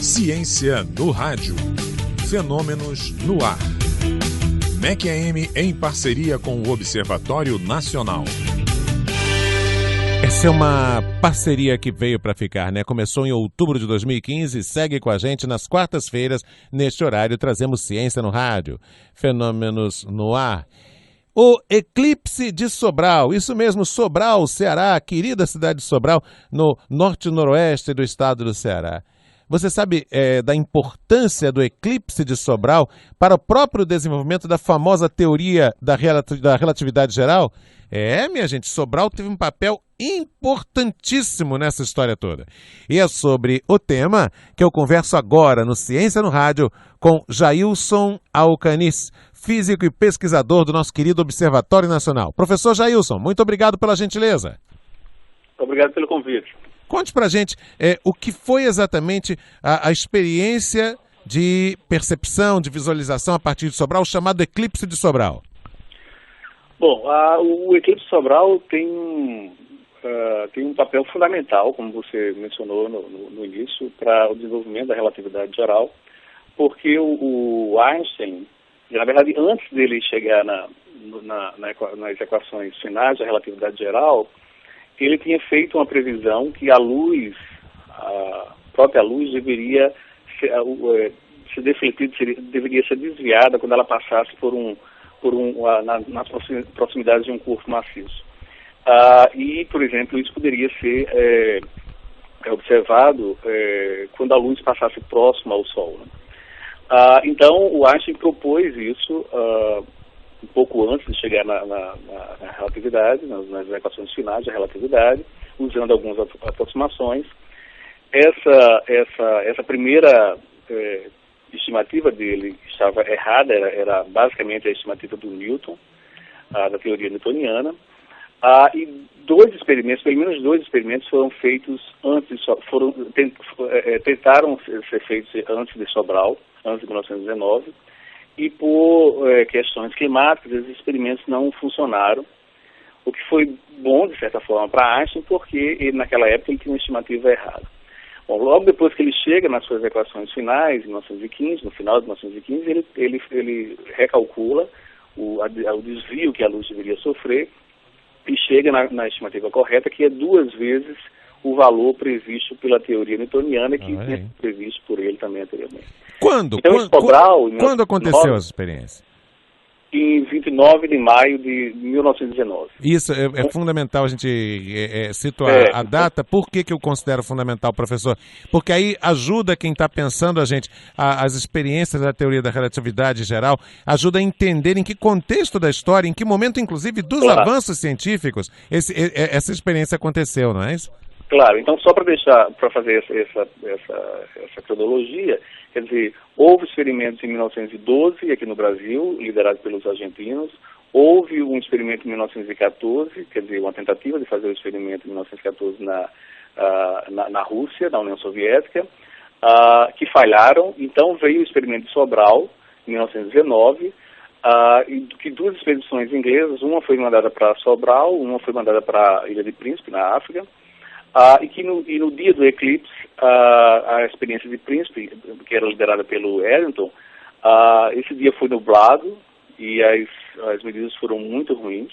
Ciência no Rádio. Fenômenos no ar. MEC-AM em parceria com o Observatório Nacional. Essa é uma parceria que veio para ficar, né? Começou em outubro de 2015 e segue com a gente nas quartas-feiras. Neste horário, trazemos Ciência no Rádio. Fenômenos no ar. O eclipse de Sobral, isso mesmo, Sobral, Ceará, querida cidade de Sobral, no norte e noroeste do estado do Ceará. Você sabe da importância do eclipse de Sobral para o próprio desenvolvimento da famosa teoria da relatividade geral? Minha gente, Sobral teve um papel importantíssimo nessa história toda. E é sobre o tema que eu converso agora no Ciência no Rádio com Jailson Alcanis, físico e pesquisador do nosso querido Observatório Nacional. Professor Jailson, muito obrigado pela gentileza. Obrigado pelo convite. Conte pra gente o que foi exatamente a experiência de percepção, de visualização a partir de Sobral, o chamado eclipse de Sobral. Bom, o eclipse de Sobral tem um papel fundamental, como você mencionou no início, para o desenvolvimento da relatividade geral, porque o Einstein, na verdade, antes dele chegar nas equações finais da relatividade geral, ele tinha feito uma previsão que a própria luz deveria ser defletida, deveria ser desviada quando ela passasse nas proximidades de um corpo maciço. E, por exemplo, isso poderia ser observado quando a luz passasse próxima ao Sol, né? Então, o Einstein propôs isso um pouco antes de chegar na relatividade, nas equações finais da relatividade, usando algumas aproximações. Essa primeira estimativa dele estava errada, era basicamente a estimativa do Newton, da teoria newtoniana. E pelo menos dois experimentos foram feitos tentaram ser feitos antes de Sobral, antes de 1919, e por questões climáticas, esses experimentos não funcionaram, o que foi bom, de certa forma, para Einstein, porque ele, naquela época ele tinha uma estimativa errada. Bom, logo depois que ele chega nas suas equações finais, em 1915, no final de 1915, ele recalcula o desvio que a luz deveria sofrer e chega na estimativa correta, que é 2 vezes o valor previsto pela teoria newtoniana, que tinha sido previsto por ele também anteriormente. Quando aconteceu essa experiência? Em 29 de maio de 1919. Isso é fundamental a gente situar a data. Por que eu considero fundamental, professor? Porque aí ajuda quem está pensando as experiências da teoria da relatividade geral, ajuda a entender em que contexto da história, em que momento, inclusive, dos avanços científicos, essa experiência aconteceu, não é isso? Claro, então só para fazer essa cronologia, quer dizer, houve experimentos em 1912 aqui no Brasil, liderados pelos argentinos, houve um experimento em 1914, quer dizer, uma tentativa de fazer o experimento em 1914 na Rússia, na União Soviética, que falharam. Então veio o experimento de Sobral, em 1919, que 2 expedições inglesas, uma foi mandada para Sobral, uma foi mandada para a Ilha de Príncipe, na África, e no dia do eclipse, a experiência de Príncipe, que era liderada pelo Eddington, esse dia foi nublado e as medidas foram muito ruins.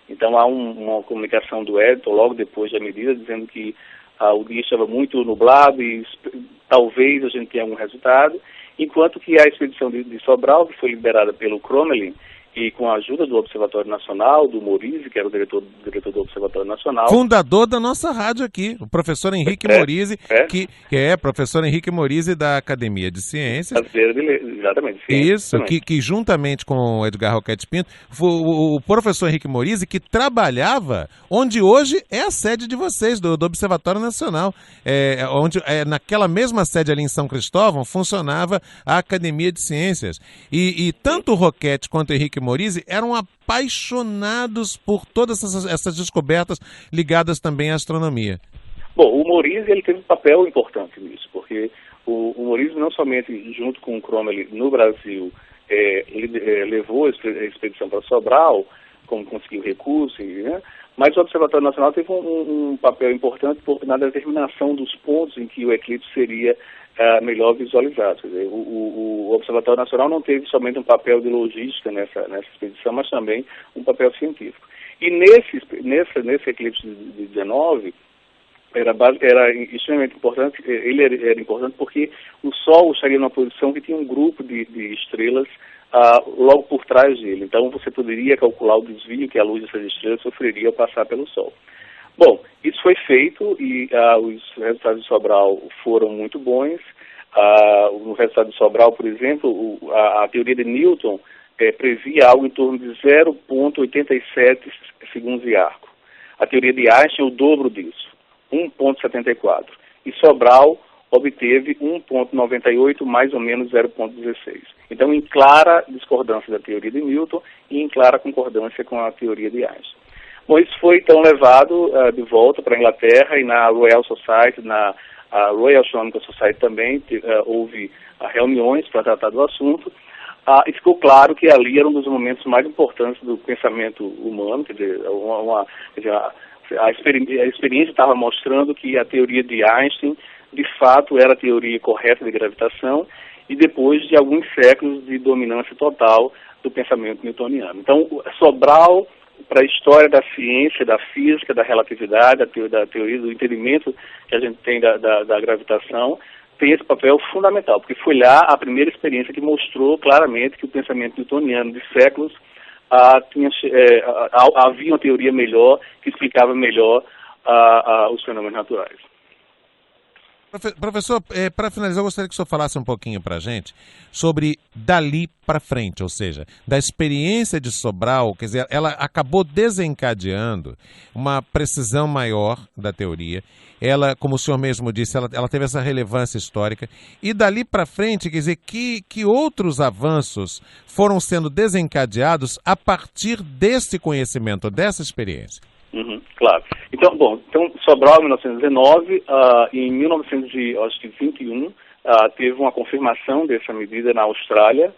Então há uma comunicação do Eddington logo depois da medida, dizendo que o dia estava muito nublado e talvez a gente tenha algum resultado, enquanto que a expedição de Sobral, que foi liderada pelo Crommelin, e com a ajuda do Observatório Nacional, do Morizi, que era o diretor do Observatório Nacional. Fundador da nossa rádio aqui, o professor Henrique Morizi, que é professor Henrique Morizi da Academia de Ciências. Exatamente. Isso, que juntamente com o Edgar Roquette Pinto, foi o professor Henrique Morizi que trabalhava onde hoje é a sede de vocês, do Observatório Nacional. Onde naquela mesma sede ali em São Cristóvão funcionava a Academia de Ciências. E tanto o Roquette quanto o Henrique Morizi eram apaixonados por todas essas descobertas ligadas também à astronomia. Bom, o Morizi ele teve um papel importante nisso, porque o Morizi não somente junto com o Crommelin no Brasil ele levou a expedição para Sobral, como conseguir o recurso, né? Mas o Observatório Nacional teve um papel importante na determinação dos pontos em que o eclipse seria melhor visualizado. Quer dizer, o Observatório Nacional não teve somente um papel de logística nessa expedição, mas também um papel científico. E nesse eclipse de 19, era extremamente importante, ele era importante porque o Sol estaria numa posição que tinha um grupo de estrelas logo por trás dele. Então você poderia calcular o desvio que a luz dessas estrelas sofreria ao passar pelo Sol. Bom, isso foi feito e os resultados de Sobral foram muito bons. No resultado de Sobral, por exemplo, a teoria de Newton previa algo em torno de 0,87 segundos de arco. A teoria de Einstein é o dobro disso, 1,74. E Sobral obteve 1,98, mais ou menos 0,16. Então, em clara discordância da teoria de Newton e em clara concordância com a teoria de Einstein. Bom, isso foi então levado de volta para a Inglaterra e na Royal Society, na Royal Astronomical Society também, houve reuniões para tratar do assunto. E ficou claro que ali era um dos momentos mais importantes do pensamento humano, quer dizer, a experiência estava mostrando que a teoria de Einstein, de fato, era a teoria correta de gravitação, e depois de alguns séculos de dominância total do pensamento newtoniano. Então, Sobral, para a história da ciência, da física, da relatividade, da teoria do entendimento que a gente tem da gravitação, tem esse papel fundamental, porque foi lá a primeira experiência que mostrou claramente que o pensamento newtoniano de séculos havia uma teoria melhor, que explicava melhor os fenômenos naturais. Professor, para finalizar, eu gostaria que o senhor falasse um pouquinho para a gente sobre dali para frente, ou seja, da experiência de Sobral, quer dizer, ela acabou desencadeando uma precisão maior da teoria. Ela, como o senhor mesmo disse, ela teve essa relevância histórica. E dali para frente, quer dizer, que outros avanços foram sendo desencadeados a partir desse conhecimento, dessa experiência? Claro. Então, Sobral, em 1919, em 1921, teve uma confirmação dessa medida na Austrália,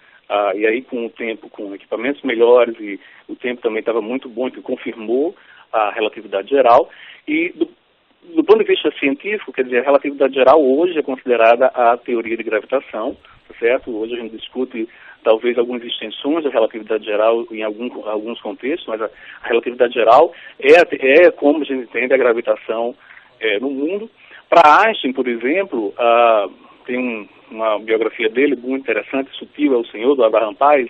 e aí com o tempo, com equipamentos melhores, e o tempo também estava muito bom, que confirmou a relatividade geral. E do ponto de vista científico, quer dizer, a relatividade geral hoje é considerada a teoria de gravitação, certo? Hoje a gente discute talvez algumas extensões da relatividade geral em alguns contextos, mas a relatividade geral é como a gente entende a gravitação no mundo. Para Einstein, por exemplo, tem uma biografia dele muito interessante, Sutil é o Senhor, do Abraham Pais,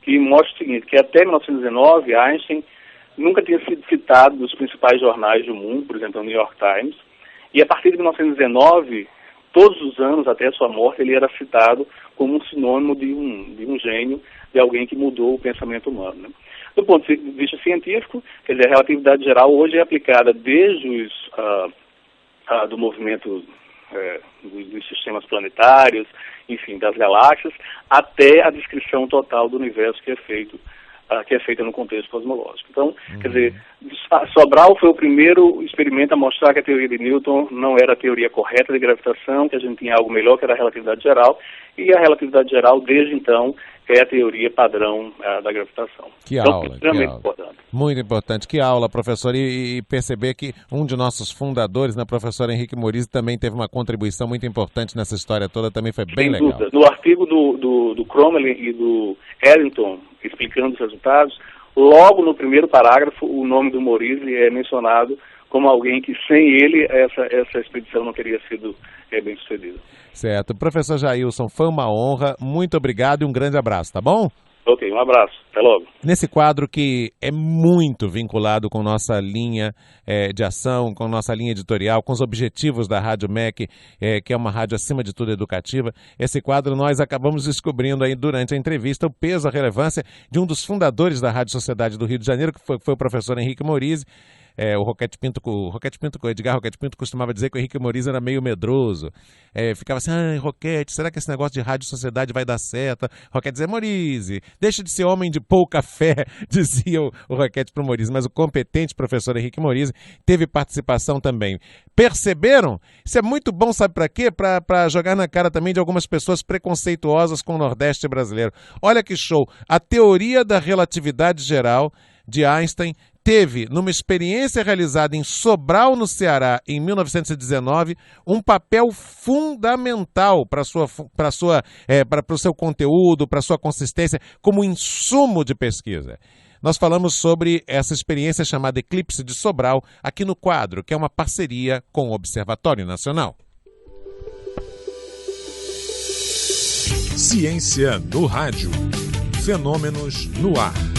que mostra o seguinte, que até 1919 Einstein nunca tinha sido citado nos principais jornais do mundo, por exemplo, o New York Times, e a partir de 1919, todos os anos, até a sua morte, ele era citado como um sinônimo de um gênio, de alguém que mudou o pensamento humano, né? Do ponto de vista científico, quer dizer, a relatividade geral hoje é aplicada desde do movimento dos sistemas planetários, enfim, das galáxias, até a descrição total do universo que é feita no contexto cosmológico. Então, quer dizer, Sobral foi o primeiro experimento a mostrar que a teoria de Newton não era a teoria correta de gravitação, que a gente tinha algo melhor, que era a relatividade geral, e a relatividade geral, desde então, é a teoria padrão da gravitação. Que aula, importante. Muito importante. Que aula, professor. E perceber que um de nossos fundadores, né, professor Henrique Morizzi, também teve uma contribuição muito importante nessa história toda, também foi bem legal. Dúvida. No artigo do Crommelin e do Eddington, explicando os resultados, logo no primeiro parágrafo, o nome do Morizzi é mencionado como alguém que, sem ele, essa expedição não teria sido bem sucedida. Certo. Professor Jailson, foi uma honra, muito obrigado e um grande abraço, tá bom? Ok, um abraço. Até logo. Nesse quadro que é muito vinculado com nossa linha de ação, com nossa linha editorial, com os objetivos da Rádio MEC, que é uma rádio acima de tudo educativa, esse quadro nós acabamos descobrindo aí durante a entrevista o peso, a relevância de um dos fundadores da Rádio Sociedade do Rio de Janeiro, que foi o professor Henrique Morizzi. O Edgar Roquete Pinto costumava dizer que o Henrique Morizzi era meio medroso. Ficava assim, Roquete, será que esse negócio de rádio sociedade vai dar certo? Roquete dizia, Morizzi, deixa de ser homem de pouca fé, dizia o Roquete para o Morizzi. Mas o competente professor Henrique Morizzi teve participação também. Perceberam? Isso é muito bom, sabe para quê? Para jogar na cara também de algumas pessoas preconceituosas com o Nordeste brasileiro. Olha que show! A teoria da relatividade geral de Einstein, teve, numa experiência realizada em Sobral, no Ceará, em 1919, um papel fundamental para o seu conteúdo, para a sua consistência, como insumo de pesquisa. Nós falamos sobre essa experiência chamada Eclipse de Sobral, aqui no quadro, que é uma parceria com o Observatório Nacional. Ciência no Rádio. Fenômenos no ar.